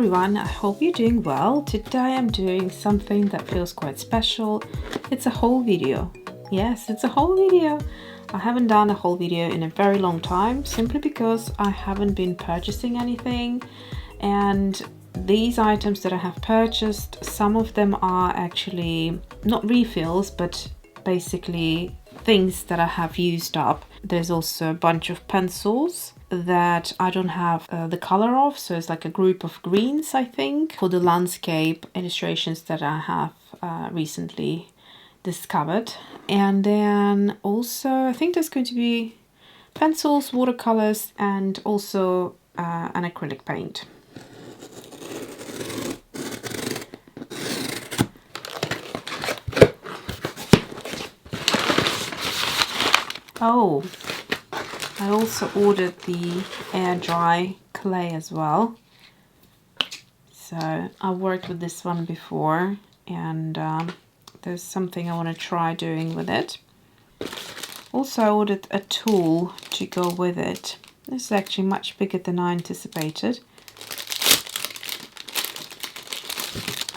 everyone, I hope you're doing well. Today I'm doing something that feels quite special. It's a haul video. Yes, it's a haul video. I haven't done a haul video in a very long time, simply because I haven't been purchasing anything. And these items that I have purchased, some of them are actually not refills, but basically things that I have used up. There's also a bunch of pencils that I don't have the color of, so it's like a group of greens, I think, for the landscape illustrations that I have recently discovered. And then also I think there's going to be pencils, watercolors, and also an acrylic paint. Oh, I also ordered the air dry clay as well. So I worked with this one before, and there's something I want to try doing with it. Also, I ordered a tool to go with it. This is actually much bigger than I anticipated.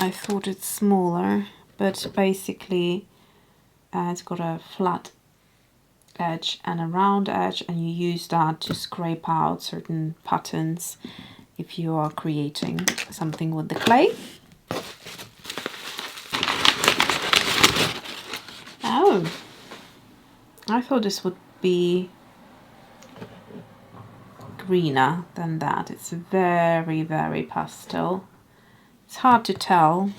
I thought it's smaller, but basically it's got a flat edge and a round edge, and you use that to scrape out certain patterns if you are creating something with the clay. Oh, I thought this would be greener than that. It's very, very pastel. It's hard to tell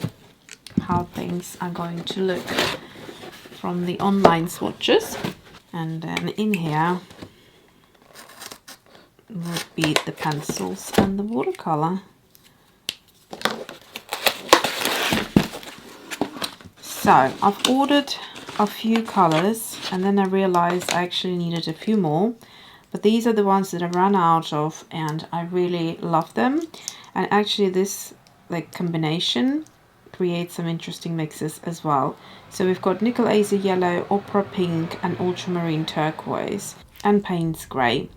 how things are going to look from the online swatches. And then in here would be the pencils and the watercolor. So I've ordered a few colors, and then I realized I actually needed a few more, but these are the ones that I ran out of, and I really love them. And actually this combination creates some interesting mixes as well. So we've got nickel acer yellow, opera pink, and ultramarine turquoise, and Payne's grey.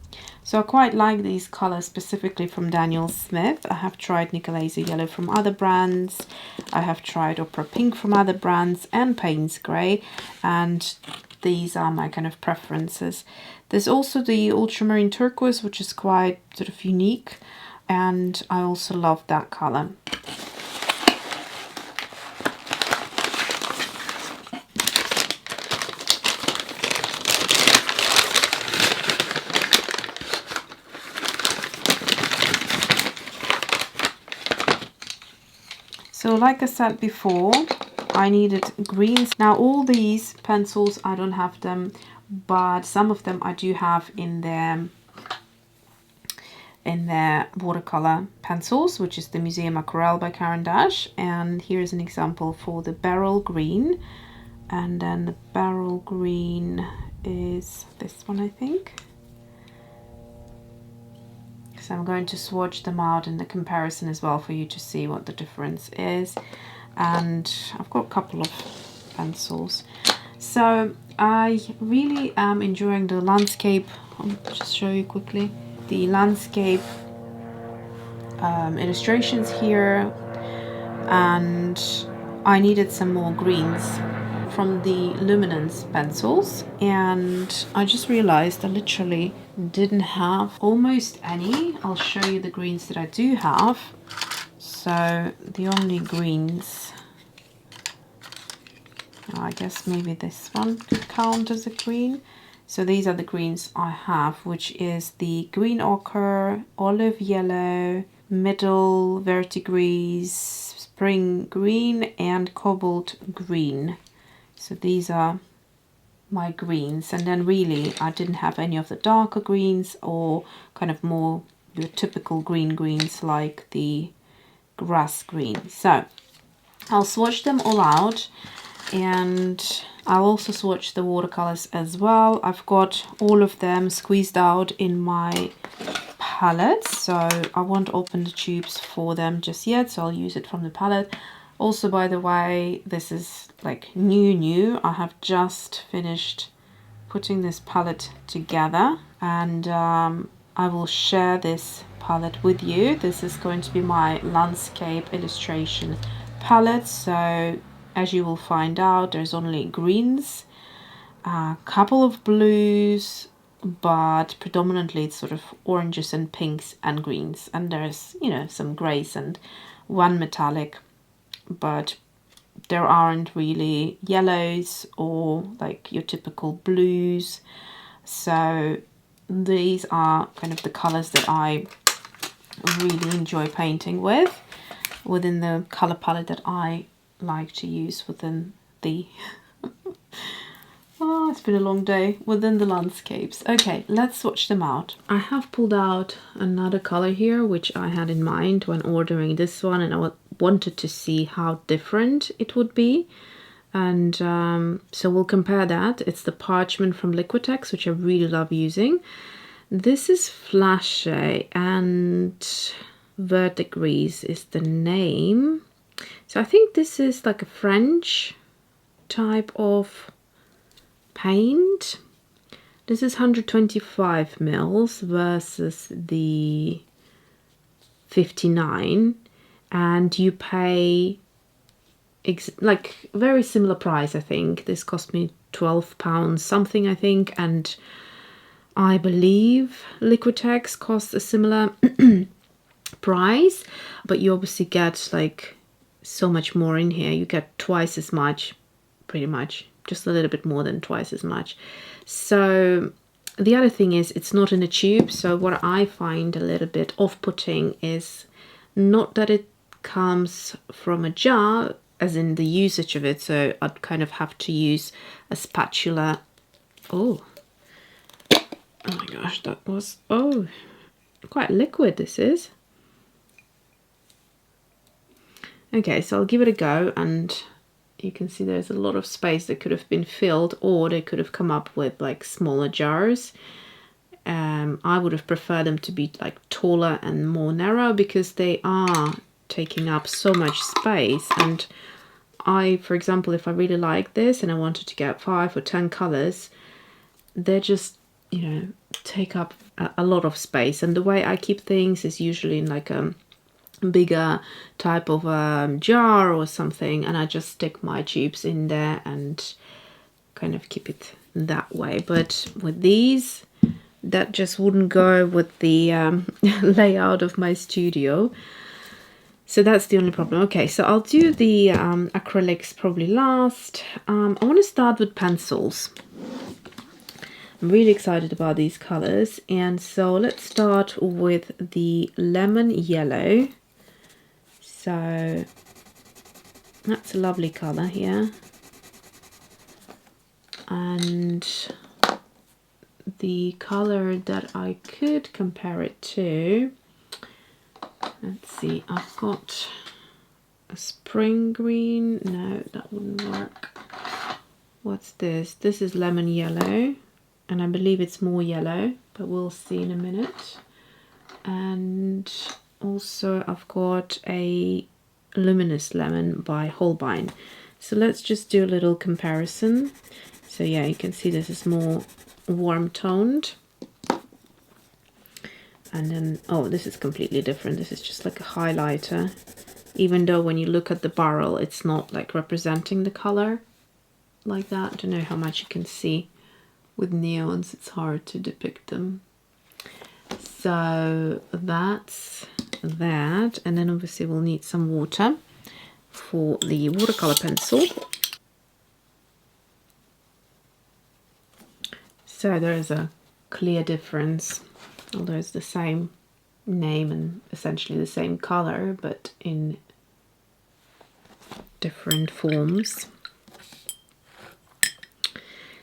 So I quite like these colors specifically from Daniel Smith. I have tried nickel acer yellow from other brands, I have tried opera pink from other brands, and Payne's grey, and these are my kind of preferences. There's also the ultramarine turquoise, which is quite sort of unique, and I also love that color. So like I said before, I needed greens. Now all these pencils, I don't have them, but some of them I do have in their watercolor pencils, which is the Museum Aquarelle by Caran. And here's an example for the beryl green. And then the beryl green is this one, I think. So I'm going to swatch them out in the comparison as well for you to see what the difference is. And I've got a couple of pencils. So I really am enjoying the landscape. I'll just show you quickly the landscape illustrations here. And I needed some more greens from the Luminance pencils, and I just realized I literally didn't have almost any. I'll show you the greens that I do have. So the only greens, I guess maybe this one could count as a green. So these are the greens I have, which is the green ochre, olive yellow, middle verdigris, spring green, and cobalt green. So these are my greens, and then really I didn't have any of the darker greens or kind of more your typical greens like the grass green. So I'll swatch them all out, and I'll also swatch the watercolors as well. I've got all of them squeezed out in my palette, so I won't open the tubes for them just yet, so I'll use it from the palette. Also, by the way, this is like new. I have just finished putting this palette together, and I will share this palette with you. This is going to be my landscape illustration palette. So as you will find out, there's only greens, a couple of blues, but predominantly it's sort of oranges and pinks and greens, and there's, you know, some grays and one metallic, but there aren't really yellows or like your typical blues. So these are kind of the colors that I really enjoy painting with, within the color palette that I like to use within the oh, it's been a long day, within the landscapes. Okay, let's swatch them out. I have pulled out another color here, which I had in mind when ordering this one, and I wanted to see how different it would be. And so we'll compare that. It's the Parchment from Liquitex, which I really love using. This is Flashe, and Verdigris is the name. So I think this is like a French type of paint. This is 125 mils versus the 59, and you pay like very similar price. I think this cost me £12 something, I think, and I believe Liquitex costs a similar price, but you obviously get like so much more in here. You get twice as much, pretty much, just a little bit more than twice as much. So the other thing is it's not in a tube. So what I find a little bit off-putting is not that it comes from a jar, as in the usage of it. So I'd kind of have to use a spatula. Oh my gosh, that was, oh, quite liquid this is. Okay, so I'll give it a go, and you can see there's a lot of space that could have been filled, or they could have come up with like smaller jars. I would have preferred them to be like taller and more narrow, because they are taking up so much space. And I, for example, if I really like this and I wanted to get 5 or 10 colors, they're just, you know, take up a lot of space. And the way I keep things is usually in like a bigger type of jar or something, and I just stick my tubes in there and kind of keep it that way. But with these, that just wouldn't go with the layout of my studio. So that's the only problem. Okay, so I'll do the acrylics probably last. I want to start with pencils. I'm really excited about these colors, and so let's start with the lemon yellow. So that's a lovely color here, and the color that I could compare it to, let's see, I've got a spring green. No, that wouldn't work. What's this? This is lemon yellow, and I believe it's more yellow, but we'll see in a minute. And also I've got a Luminous Lemon by Holbein. So let's just do a little comparison. So yeah, you can see this is more warm toned. And then, oh, this is completely different. This is just like a highlighter. Even though when you look at the barrel, it's not like representing the color like that. I don't know how much you can see. With neons, it's hard to depict them. So that's that. And then obviously we'll need some water for the watercolor pencil. So there is a clear difference, although it's the same name and essentially the same color, but in different forms.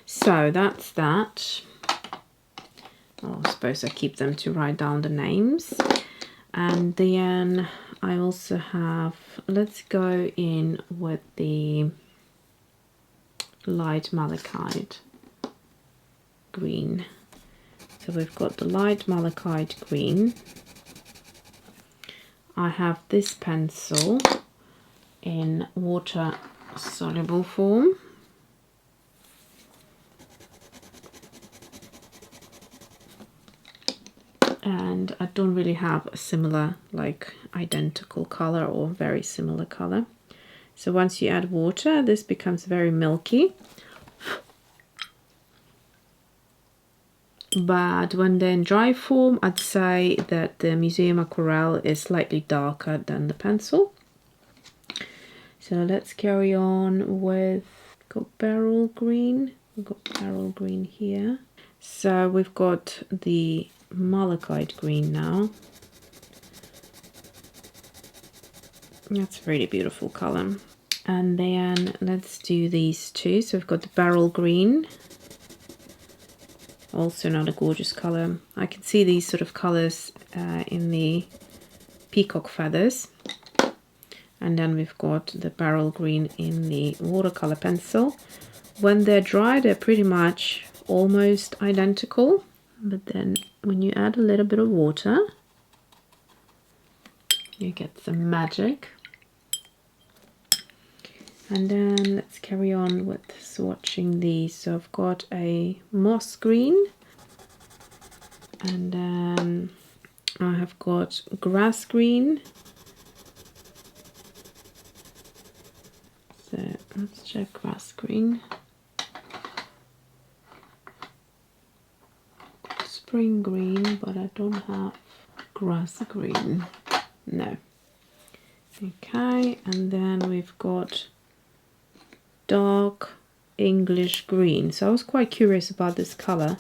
So that's that. Oh, I suppose I keep them to write down the names. And then I also have, let's go in with the light malachite green. So we've got the light malachite green. I have this pencil in water soluble form. and I don't really have a similar, like identical color or very similar color. So once you add water, this becomes very milky. But when they're in dry form, I'd say that the Museum Aquarelle is slightly darker than the pencil. So let's carry on with, got beryl green. We've got beryl green here. So we've got the malachite green now. That's a really beautiful color. And then let's do these two. So we've got the beryl green. Also another gorgeous color. I can see these sort of colors in the peacock feathers. And then we've got the beryl green in the watercolor pencil. When they're dry, they're pretty much almost identical. But then when you add a little bit of water, you get some magic. And then let's carry on with swatching these. So I've got a moss green, and then I have got grass green. So let's check grass green. Spring green, but I don't have grass green. No. Okay, and then we've got dark English green. So I was quite curious about this color.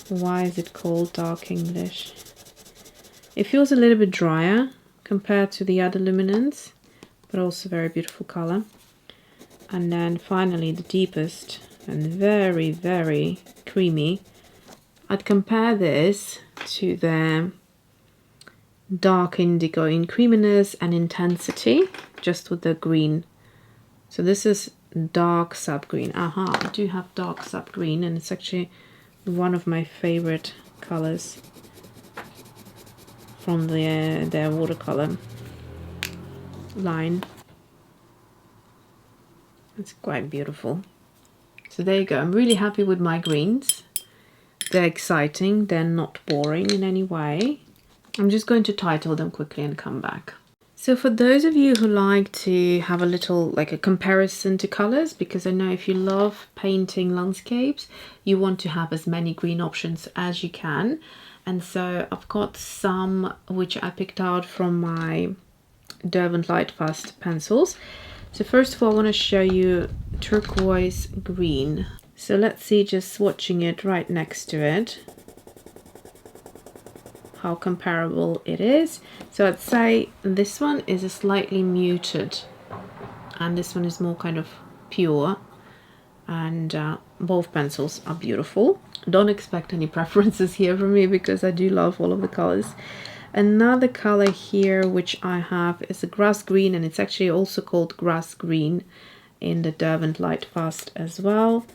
Why is it called dark English? It feels a little bit drier compared to the other Luminance, but also very beautiful color. And then finally the deepest and very, very creamy. I'd compare this to the dark indigo in creaminess and intensity, just with the green. So this is dark sap green. I do have dark sap green, and it's actually one of my favorite colors from their watercolor line. It's quite beautiful. So there you go. I'm really happy with my greens. They're exciting. They're not boring in any way. I'm just going to title them quickly and come back. So for those of you who like to have a little, like a comparison to colors, because I know if you love painting landscapes, you want to have as many green options as you can. And so I've got some which I picked out from my Derwent Lightfast pencils. So first of all, I want to show you turquoise green. So let's see, just swatching it right next to it, how comparable it is. So I'd say this one is a slightly muted and this one is more kind of pure, and both pencils are beautiful. Don't expect any preferences here from me because I do love all of the colors. Another color here which I have is a grass green, and it's actually also called grass green in the Derwent Lightfast as well.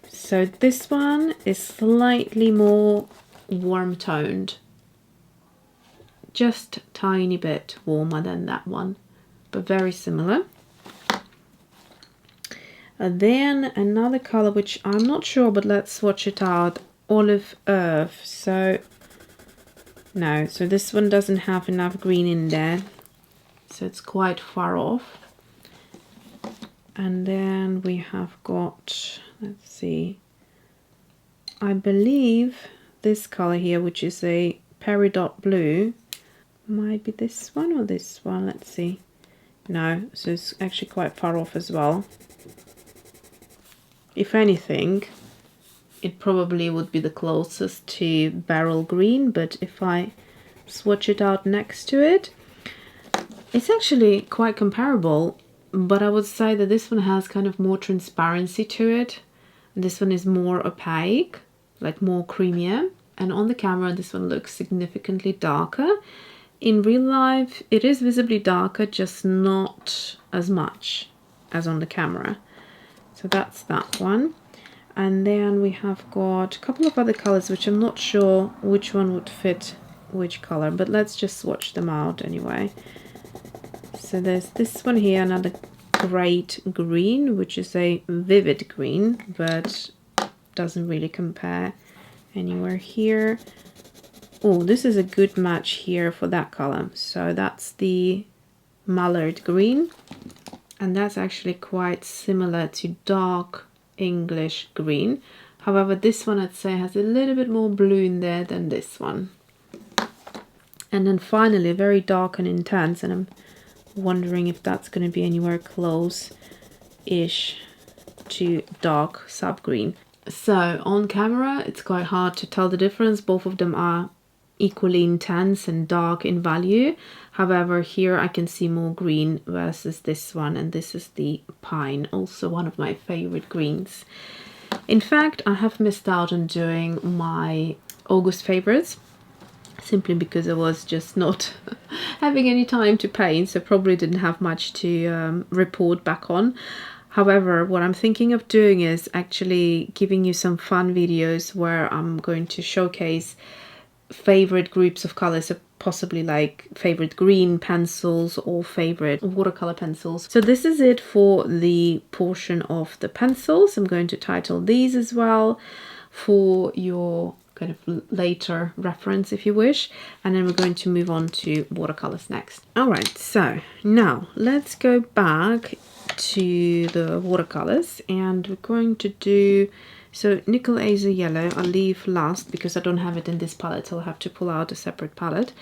So this one is slightly more warm toned, just a tiny bit warmer than that one, but very similar. Then another color which I'm not sure, but let's swatch it out, olive earth. So no, so this one doesn't have enough green in there, so it's quite far off. And then we have got, let's see, I believe this color here, which is a peridot blue, might be this one or this one. Let's see. No, so it's actually quite far off as well. If anything, it probably would be the closest to beryl green, but if I swatch it out next to it, it's actually quite comparable, but I would say that this one has kind of more transparency to it. This one is more opaque, like more creamier, and on the camera this one looks significantly darker. In real life it is visibly darker, just not as much as on the camera. So that's that one. And then we have got a couple of other colors which I'm not sure which one would fit which color, but let's just swatch them out anyway. So there's this one here, another great green, which is a vivid green, but doesn't really compare anywhere here. Oh, this is a good match here for that color. So that's the mallard green, and that's actually quite similar to dark English green. However, this one I'd say has a little bit more blue in there than this one. And then finally, very dark and intense, and I'm wondering if that's going to be anywhere close-ish to dark sap green. So on camera, it's quite hard to tell the difference. Both of them are equally intense and dark in value. However, here I can see more green versus this one, and this is the pine, also one of my favorite greens. In fact, I have missed out on doing my August favorites simply because I was just not having any time to paint, so probably didn't have much to report back on. However, what I'm thinking of doing is actually giving you some fun videos where I'm going to showcase favorite groups of colors, so possibly like favorite green pencils or favorite watercolor pencils. So this is it for the portion of the pencils. I'm going to title these as well for your kind of later reference if you wish, and then we're going to move on to watercolors next. All right, so now let's go back to the watercolors, and we're going to do, so Nickel Acer Yellow I'll leave last because I don't have it in this palette, so I'll have to pull out a separate palette.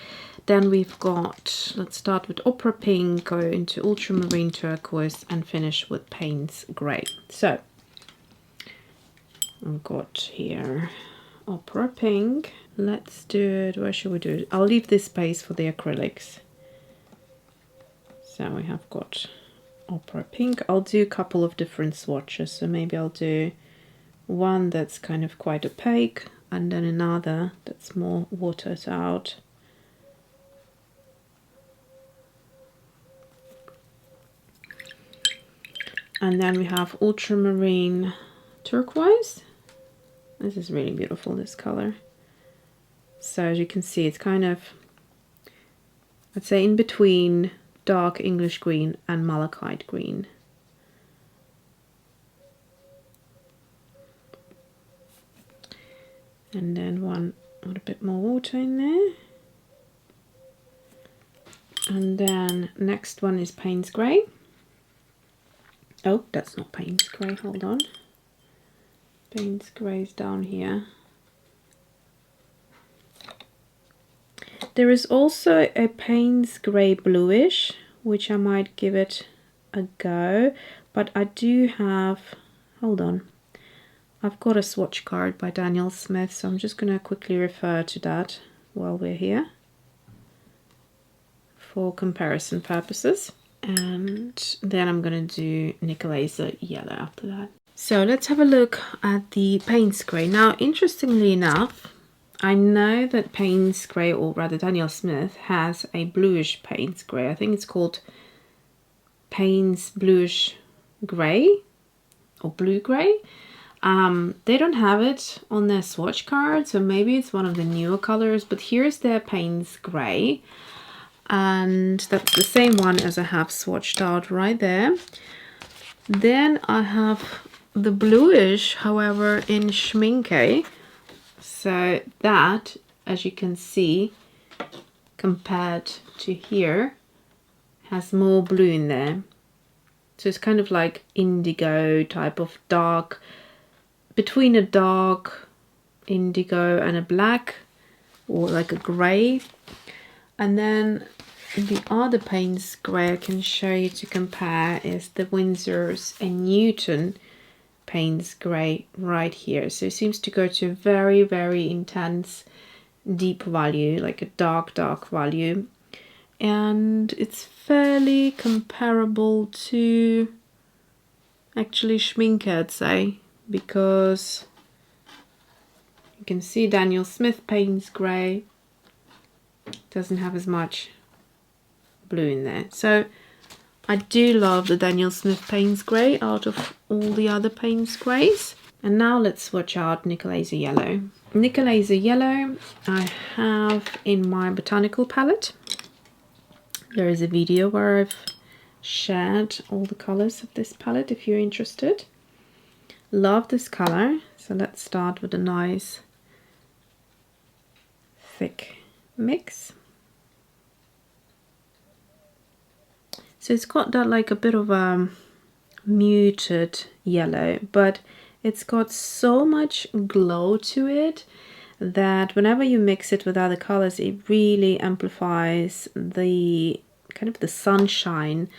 Then we've got, let's start with Opera Pink, go into Ultramarine Turquoise, and finish with Payne's Grey. So I've got here Opera Pink. Let's do it, where should we do it? I'll leave this space for the acrylics. So we have got Opera Pink. I'll do a couple of different swatches, so maybe I'll do one that's kind of quite opaque and then another that's more watered out. And then we have Ultramarine Turquoise. This is really beautiful, this color. So as you can see, it's kind of, I'd say, in between dark English green and malachite green. And then one with a bit more water in there. And then next one is Payne's Grey. Oh, that's not Payne's Grey, hold on. Payne's Grey is down here. There is also a Payne's Grey Bluish, which I might give it a go, but I do have, hold on, I've got a swatch card by Daniel Smith, so I'm just going to quickly refer to that while we're here for comparison purposes. And then I'm going to do Nickel Acer Yellow after that. So let's have a look at the Payne's Grey. Now, interestingly enough, I know that Payne's Grey, or rather Daniel Smith, has a bluish Payne's Grey. I think it's called Payne's Bluish Grey or Blue Grey. They don't have it on their swatch card, so maybe it's one of the newer colors, but here's their Payne's Grey, and that's the same one as I have swatched out right there. Then I have the bluish, however, in Schminke. So that, as you can see, compared to here, has more blue in there. So it's kind of like indigo type of dark, between a dark indigo and a black, or like a grey. And then the other Payne's Grey I can show you to compare is the Windsor's and Newton Payne's Grey right here. So it seems to go to a very, very intense deep value, like a dark value, and it's fairly comparable to actually Schminke, I'd say, because you can see Daniel Smith Payne's Grey doesn't have as much blue in there. So I do love the Daniel Smith Payne's Grey out of all the other Payne's Greys. And now let's swatch out Nickel Acer Yellow. Nickel Acer Yellow I have in my botanical palette. There is a video where I've shared all the colors of this palette if you're interested. Love this color. So let's start with a nice thick mix. So it's got that like a bit of a muted yellow, but it's got so much glow to it that whenever you mix it with other colors, it really amplifies the kind of the sunshine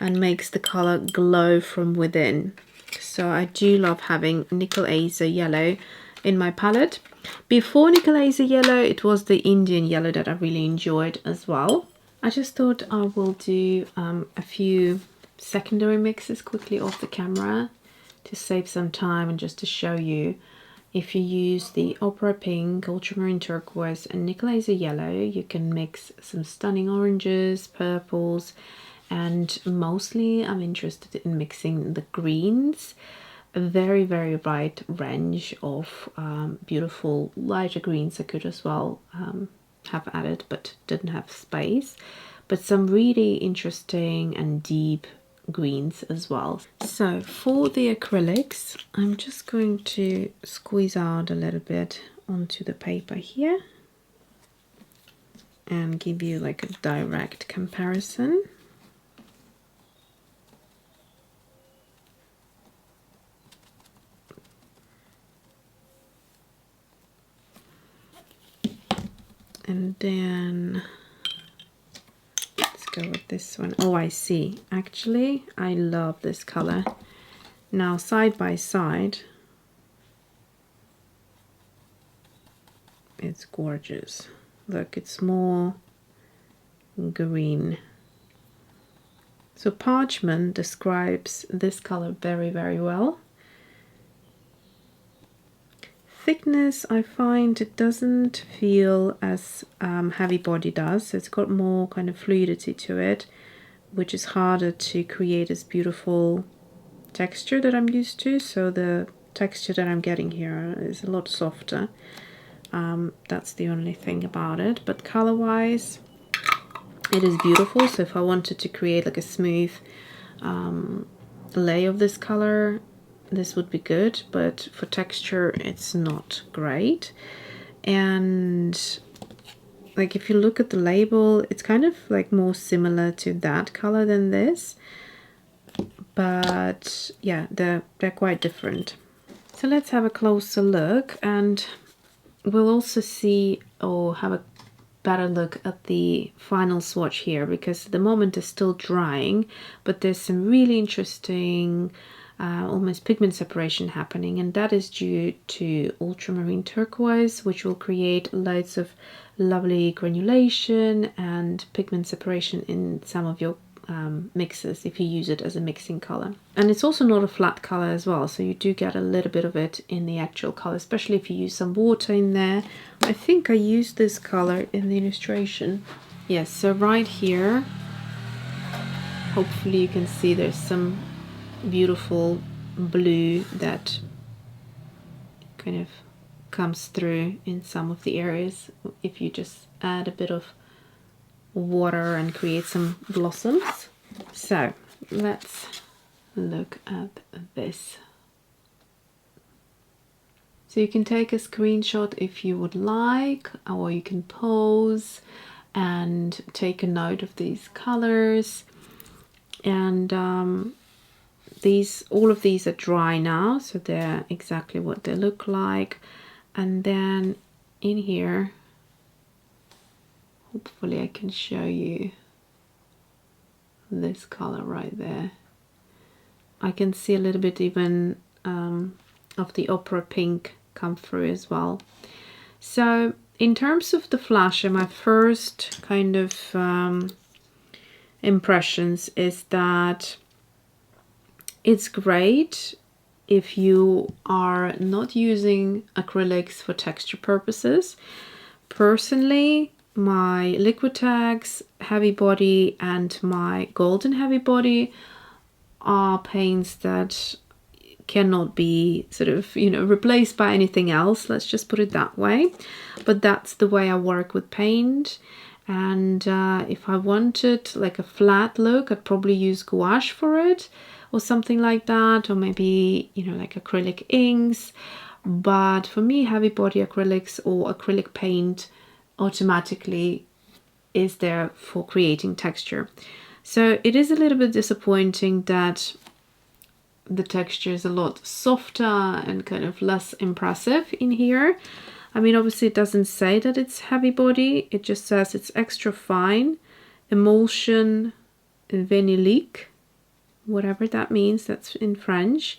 and makes the color glow from within. So I do love having Nickel Acer yellow in my palette. Before Nickel Acer yellow, it was the Indian yellow that I really enjoyed as well. I just thought I will do a few secondary mixes quickly off the camera to save some time and just to show you. If you use the Opera Pink, Ultramarine Turquoise and Nickel Acer Yellow, you can mix some stunning oranges, purples, and mostly I'm interested in mixing the greens. A very, very bright range of beautiful lighter greens I could as well have added, but didn't have space. But some really interesting and deep greens as well. So for the acrylics, I'm just going to squeeze out a little bit onto the paper here and give you like a direct comparison. And then let's go with this one. Oh, I see. Actually, I love this color. Now, side by side, it's gorgeous. Look, it's more green. So Parchment describes this color very, very well. Thickness, I find it doesn't feel as heavy body does. So it's got more kind of fluidity to it, which is harder to create this beautiful texture that I'm used to. So the texture that I'm getting here is a lot softer. That's the only thing about it. But color wise, it is beautiful. So if I wanted to create like a smooth lay of this color, this would be good, but for texture it's not great. And like if you look at the label, it's kind of like more similar to that color than this, but yeah, they're quite different. So let's have a closer look, and we'll also see or have a better look at the final swatch here, because at the moment it's still drying, but there's some really interesting almost pigment separation happening, and that is due to ultramarine turquoise, which will create loads of lovely granulation and pigment separation in some of your mixes if you use it as a mixing color. And it's also not a flat color as well, so you do get a little bit of it in the actual color, especially if you use some water in there. I think I used this color in the illustration. Yes, so right here, hopefully you can see there's some beautiful blue that kind of comes through in some of the areas if you just add a bit of water and create some blossoms. So let's look at this. So you can take a screenshot if you would like, or you can pause and take a note of these colors. And all of these are dry now, so they're exactly what they look like. And then in here, hopefully I can show you this color right there. I can see a little bit even of the Opera Pink come through as well. So in terms of the flasher, my first kind of impressions is that it's great if you are not using acrylics for texture purposes. Personally, my Liquitex Heavy Body and my Golden Heavy Body are paints that cannot be sort of, you know, replaced by anything else. Let's just put it that way. But that's the way I work with paint. And if I wanted like a flat look, I'd probably use gouache for it, or something like that, or maybe, you know, like acrylic inks. But for me, heavy body acrylics or acrylic paint automatically is there for creating texture. So it is a little bit disappointing that the texture is a lot softer and kind of less impressive in here. I mean, obviously it doesn't say that it's heavy body, it just says it's extra fine, emulsion vinylique, whatever that means, that's in French.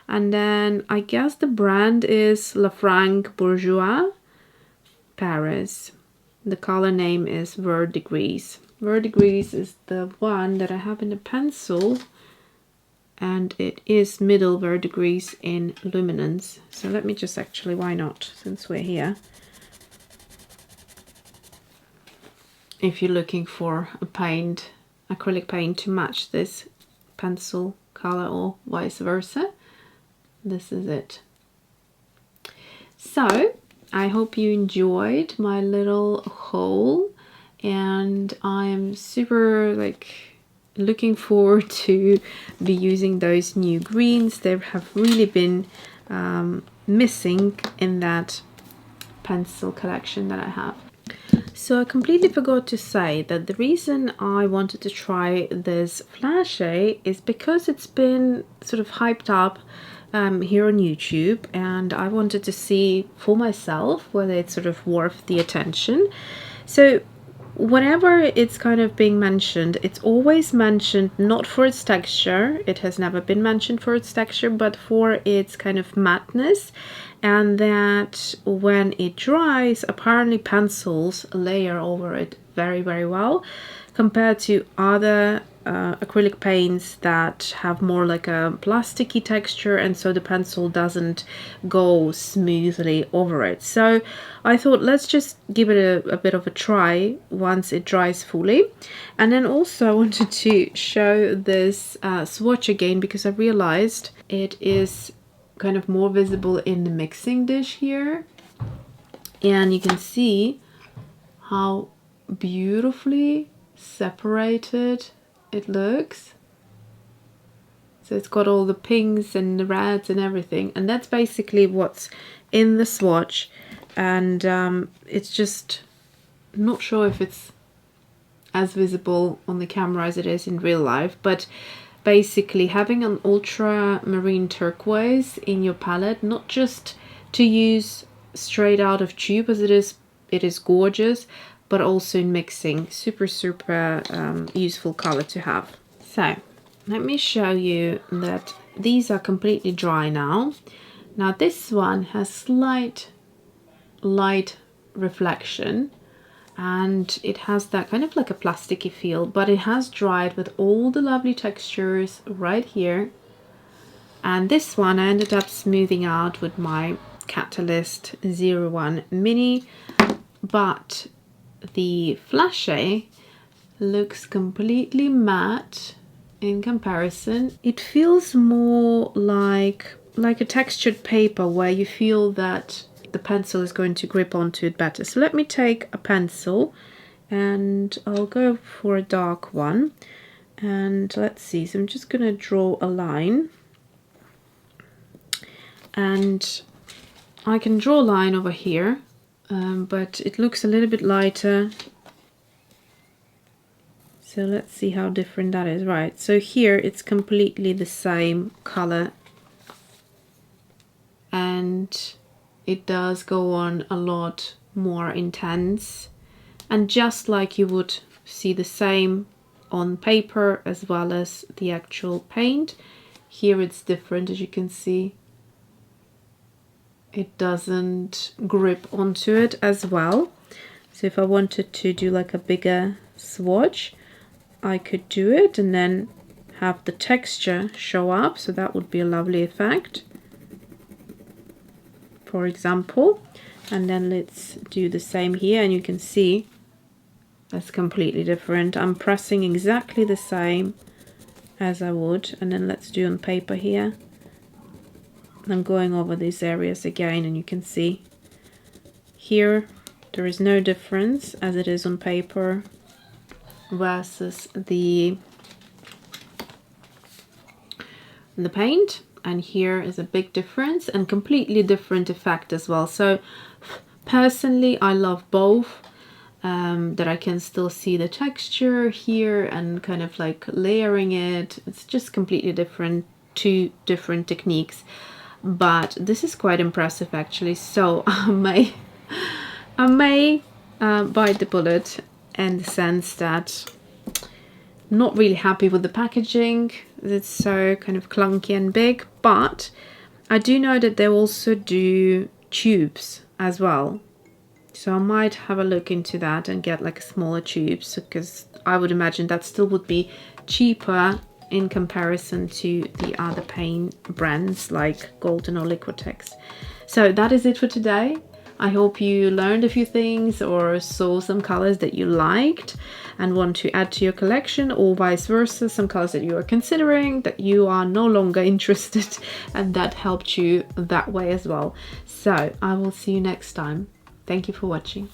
And then I guess the brand is Lafranc Bourgeois, Paris. The color name is Verdigris. Verdigris is the one that I have in the pencil, and it is middle verdigris in Luminance. So let me just actually, why not, since we're here. If you're looking for a paint, acrylic paint to match this pencil color or vice versa, this is it. So I hope you enjoyed my little haul, and I'm super looking forward to be using those new greens. They have really been missing in that pencil collection that I have. So I completely forgot to say that the reason I wanted to try this flashe is because it's been sort of hyped up here on YouTube, and I wanted to see for myself whether it's sort of worth the attention. So whenever it's kind of being mentioned, it's always mentioned not for its texture. It has never been mentioned for its texture, but for its kind of matteness, and that when it dries, apparently pencils layer over it very, very well compared to other acrylic paints that have more like a plasticky texture, and so the pencil doesn't go smoothly over it. So I thought, let's just give it a bit of a try once it dries fully. And then also I wanted to show this swatch again, because I realized it is kind of more visible in the mixing dish here, and you can see how beautifully separated it looks. So it's got all the pinks and the reds and everything, and that's basically what's in the swatch. And it's just not sure if it's as visible on the camera as it is in real life, but basically having an ultramarine turquoise in your palette, not just to use straight out of tube as it is gorgeous, but also in mixing, super useful color to have. So let me show you that these are completely dry now. Now this one has slight light reflection, and it has that kind of like a plasticky feel, but it has dried with all the lovely textures right here. And this one I ended up smoothing out with my Catalyst 01 Mini, but the flashe looks completely matte in comparison. It feels more like a textured paper where you feel that the pencil is going to grip onto it better. So let me take a pencil, and I'll go for a dark one, and let's see. So I'm just going to draw a line, and I can draw a line over here, but it looks a little bit lighter. So let's see how different that is. Right, so here it's completely the same color, and it does go on a lot more intense, and just like you would see the same on paper as well as the actual paint, here it's different. As you can see, it doesn't grip onto it as well. So if I wanted to do like a bigger swatch, I could do it and then have the texture show up, so that would be a lovely effect, for example. And then let's do the same here, and you can see that's completely different. I'm pressing exactly the same as I would, and then let's do on paper here. I'm going over these areas again, and you can see here there is no difference as it is on paper versus the paint, and here is a big difference and completely different effect as well. So personally I love both. that I can still see the texture here and kind of like layering it. It's just completely different, two different techniques, but this is quite impressive actually. So I may bite the bullet in the sense that not really happy with the packaging. It's so kind of clunky and big, but I do know that they also do tubes as well. So I might have a look into that and get like a smaller tubes, because I would imagine that still would be cheaper in comparison to the other paint brands like Golden or Liquitex. So that is it for today. I hope you learned a few things or saw some colors that you liked and want to add to your collection, or vice versa, some colors that you are considering that you are no longer interested and that helped you that way as well. So I will see you next time. Thank you for watching.